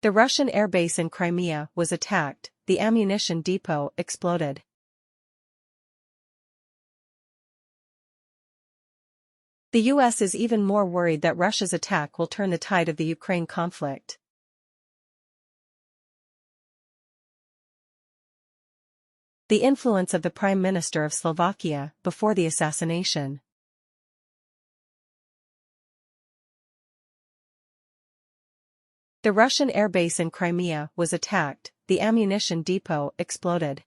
The Russian airbase in Crimea was attacked, the ammunition depot exploded. The U.S. is even more worried that Russia's attack will turn the tide of the Ukraine conflict. The influence of the Prime Minister of Slovakia before the assassination. The Russian airbase in Crimea was attacked, the ammunition depot exploded.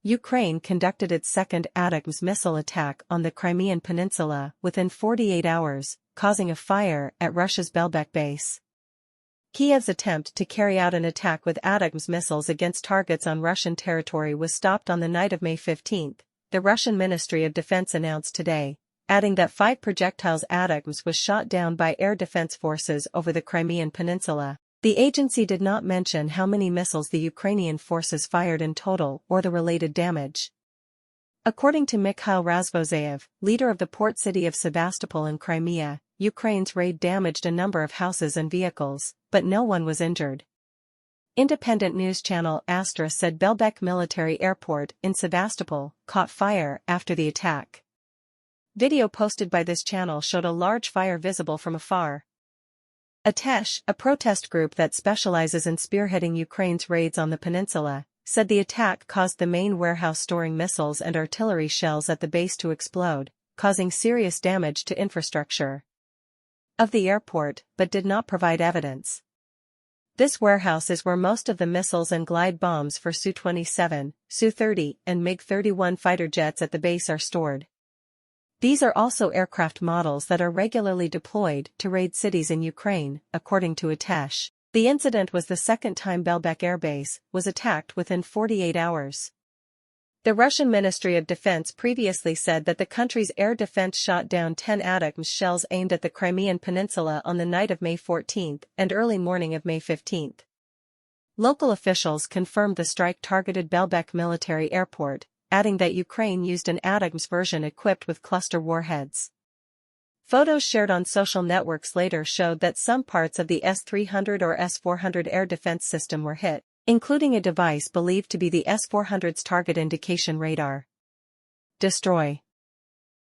Ukraine conducted its second ATACMS missile attack on the Crimean peninsula within 48 hours, causing a fire at Russia's Belbek base. Kiev's attempt to carry out an attack with ATACMS missiles against targets on Russian territory was stopped on the night of May 15, the Russian Ministry of Defense announced today, adding that 5 projectiles ATACMS was shot down by air defense forces over the Crimean peninsula. The agency did not mention how many missiles the Ukrainian forces fired in total or the related damage. According to Mikhail Razvozayev, leader of the port city of Sebastopol in Crimea, Ukraine's raid damaged a number of houses and vehicles, but no one was injured. Independent news channel Astra said Belbek Military Airport in Sebastopol caught fire after the attack. Video posted by this channel showed a large fire visible from afar. Atesh, a protest group that specializes in spearheading Ukraine's raids on the peninsula, said the attack caused the main warehouse storing missiles and artillery shells at the base to explode, causing serious damage to infrastructure of the airport, but did not provide evidence. This warehouse is where most of the missiles and glide bombs for Su-27, Su-30, and MiG-31 fighter jets at the base are stored. These are also aircraft models that are regularly deployed to raid cities in Ukraine, according to Atesh. The incident was the second time Belbek Air Base was attacked within 48 hours. The Russian Ministry of Defense previously said that the country's air defense shot down 10 ATACMS shells aimed at the Crimean Peninsula on the night of May 14 and early morning of May 15. Local officials confirmed the strike targeted Belbek Military Airport, adding that Ukraine used an ATACMS version equipped with cluster warheads. Photos shared on social networks later showed that some parts of the S-300 or S-400 air defense system were hit, including a device believed to be the S-400's target indication radar. Destroy.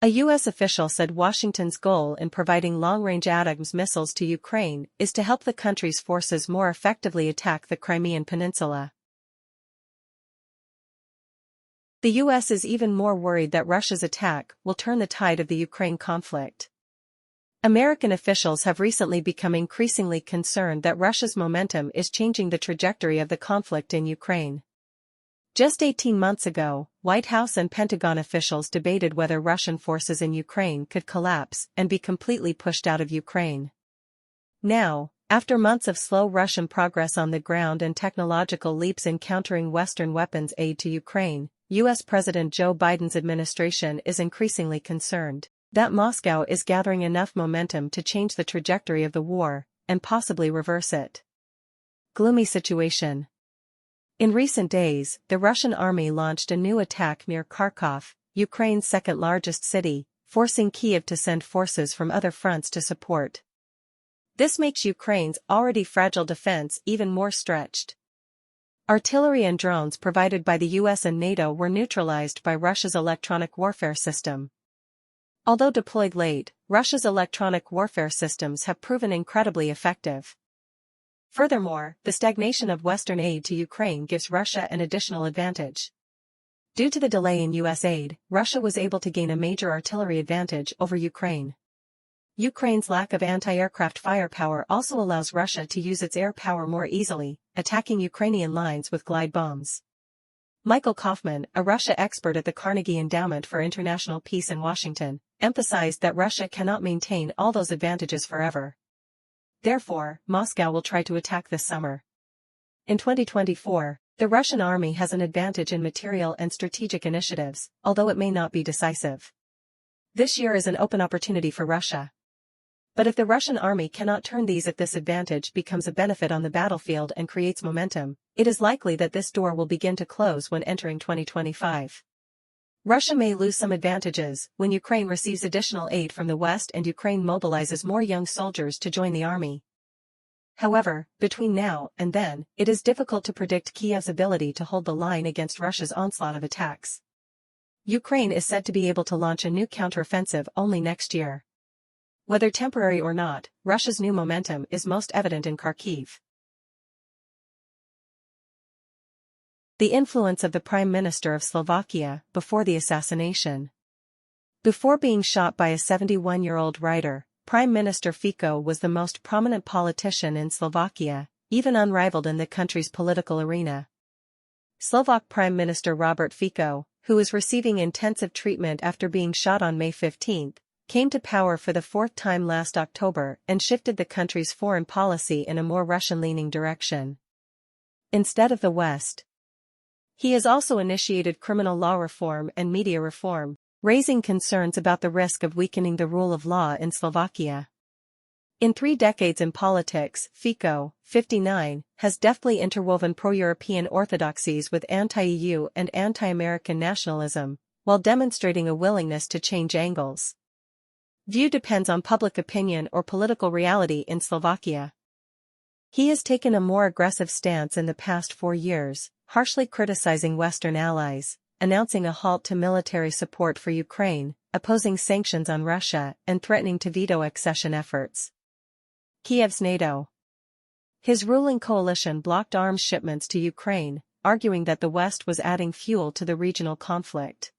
A U.S. official said Washington's goal in providing long-range ATACMS missiles to Ukraine is to help the country's forces more effectively attack the Crimean Peninsula. The U.S. is even more worried that Russia's attack will turn the tide of the Ukraine conflict. American officials have recently become increasingly concerned that Russia's momentum is changing the trajectory of the conflict in Ukraine. Just 18 months ago, White House and Pentagon officials debated whether Russian forces in Ukraine could collapse and be completely pushed out of Ukraine. Now, after months of slow Russian progress on the ground and technological leaps in countering Western weapons aid to Ukraine, U.S. President Joe Biden's administration is increasingly concerned that Moscow is gathering enough momentum to change the trajectory of the war, and possibly reverse it. Gloomy situation. In recent days, the Russian army launched a new attack near Kharkov, Ukraine's second-largest city, forcing Kiev to send forces from other fronts to support. This makes Ukraine's already fragile defense even more stretched. Artillery and drones provided by the US and NATO were neutralized by Russia's electronic warfare system. Although deployed late, Russia's electronic warfare systems have proven incredibly effective. Furthermore, the stagnation of Western aid to Ukraine gives Russia an additional advantage. Due to the delay in US aid, Russia was able to gain a major artillery advantage over Ukraine. Ukraine's lack of anti-aircraft firepower also allows Russia to use its air power more easily, attacking Ukrainian lines with glide bombs. Michael Kaufman, a Russia expert at the Carnegie Endowment for International Peace in Washington, emphasized that Russia cannot maintain all those advantages forever. Therefore, Moscow will try to attack this summer. In 2024, the Russian army has an advantage in material and strategic initiatives, although it may not be decisive. This year is an open opportunity for Russia. But if the Russian army cannot turn these if this advantage becomes a benefit on the battlefield and creates momentum, it is likely that this door will begin to close when entering 2025. Russia may lose some advantages when Ukraine receives additional aid from the West and Ukraine mobilizes more young soldiers to join the army. However, between now and then, it is difficult to predict Kiev's ability to hold the line against Russia's onslaught of attacks. Ukraine is said to be able to launch a new counteroffensive only next year. Whether temporary or not, Russia's new momentum is most evident in Kharkiv. The influence of the Prime Minister of Slovakia before the assassination. Before being shot by a 71-year-old writer, Prime Minister Fico was the most prominent politician in Slovakia, even unrivaled in the country's political arena. Slovak Prime Minister Robert Fico, who is receiving intensive treatment after being shot on May 15, came to power for the fourth time last October and shifted the country's foreign policy in a more Russian-leaning direction. Instead of the West, he has also initiated criminal law reform and media reform, raising concerns about the risk of weakening the rule of law in Slovakia. In 3 decades in politics, Fico, 59, has deftly interwoven pro-European orthodoxies with anti-EU and anti-American nationalism, while demonstrating a willingness to change angles. View depends on public opinion or political reality in Slovakia. He has taken a more aggressive stance in the past 4 years, harshly criticizing Western allies, announcing a halt to military support for Ukraine, opposing sanctions on Russia, and threatening to veto accession efforts. Kiev's NATO. His ruling coalition blocked arms shipments to Ukraine, arguing that the West was adding fuel to the regional conflict.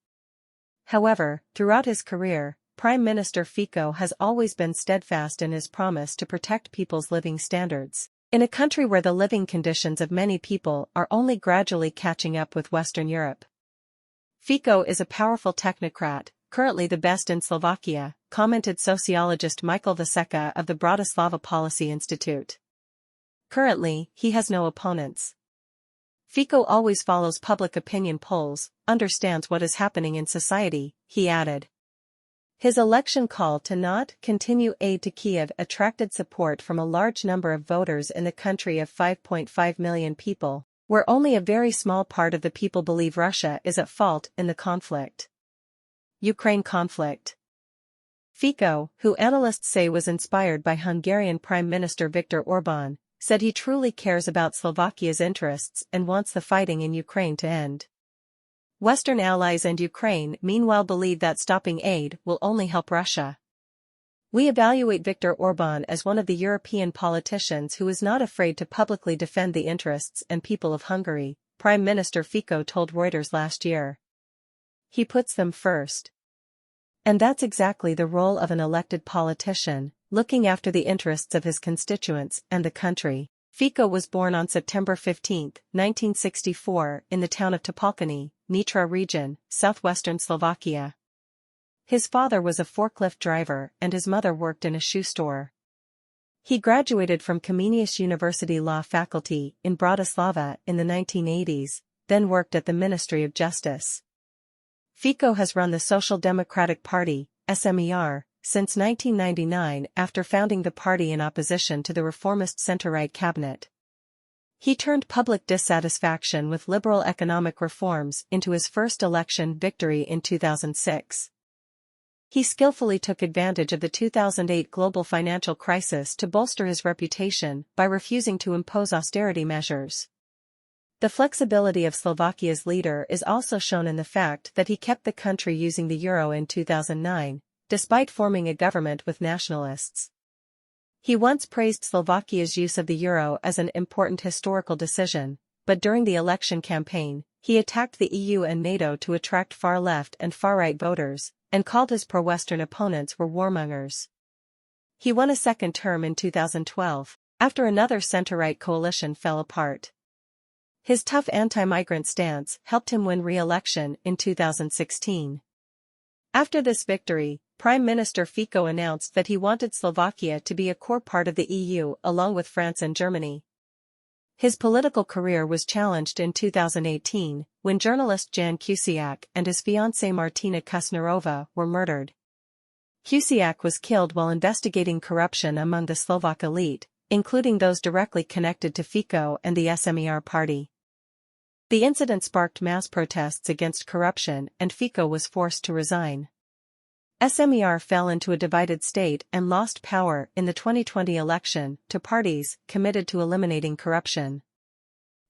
However, throughout his career, Prime Minister Fico has always been steadfast in his promise to protect people's living standards, in a country where the living conditions of many people are only gradually catching up with Western Europe. Fico is a powerful technocrat, currently the best in Slovakia, commented sociologist Michael Vaseka of the Bratislava Policy Institute. Currently, he has no opponents. Fico always follows public opinion polls, understands what is happening in society, he added. His election call to not continue aid to Kiev attracted support from a large number of voters in the country of 5.5 million people, where only a very small part of the people believe Russia is at fault in the conflict. Ukraine conflict. Fico, who analysts say was inspired by Hungarian Prime Minister Viktor Orbán, said he truly cares about Slovakia's interests and wants the fighting in Ukraine to end. Western allies and Ukraine meanwhile believe that stopping aid will only help Russia. We evaluate Viktor Orbán as one of the European politicians who is not afraid to publicly defend the interests and people of Hungary, Prime Minister Fico told Reuters last year. He puts them first. And that's exactly the role of an elected politician, looking after the interests of his constituents and the country. Fico was born on September 15, 1964, in the town of Topolkany, Nitra region, southwestern Slovakia. His father was a forklift driver and his mother worked in a shoe store. He graduated from Comenius University Law Faculty in Bratislava in the 1980s, then worked at the Ministry of Justice. Fico has run the Social Democratic Party, SMER, since 1999 after founding the party in opposition to the reformist centre-right cabinet. He turned public dissatisfaction with liberal economic reforms into his first election victory in 2006. He skillfully took advantage of the 2008 global financial crisis to bolster his reputation by refusing to impose austerity measures. The flexibility of Slovakia's leader is also shown in the fact that he kept the country using the euro in 2009, despite forming a government with nationalists. He once praised Slovakia's use of the euro as an important historical decision, but during the election campaign, he attacked the EU and NATO to attract far-left and far-right voters, and called his pro-Western opponents were warmongers. He won a second term in 2012, after another centre-right coalition fell apart. His tough anti-migrant stance helped him win re-election in 2016. After this victory, Prime Minister Fico announced that he wanted Slovakia to be a core part of the EU along with France and Germany. His political career was challenged in 2018, when journalist Jan Kuciak and his fiancée Martina Kusnerova were murdered. Kuciak was killed while investigating corruption among the Slovak elite, including those directly connected to Fico and the SMER party. The incident sparked mass protests against corruption and Fico was forced to resign. SMER fell into a divided state and lost power in the 2020 election to parties committed to eliminating corruption.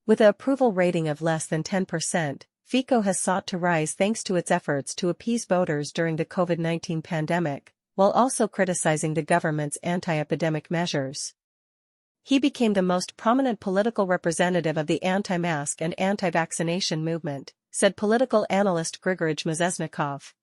With an approval rating of less than 10%, FICO has sought to rise thanks to its efforts to appease voters during the COVID-19 pandemic, while also criticizing the government's anti-epidemic measures. He became the most prominent political representative of the anti-mask and anti-vaccination movement, said political analyst Grigory Mezesnikov.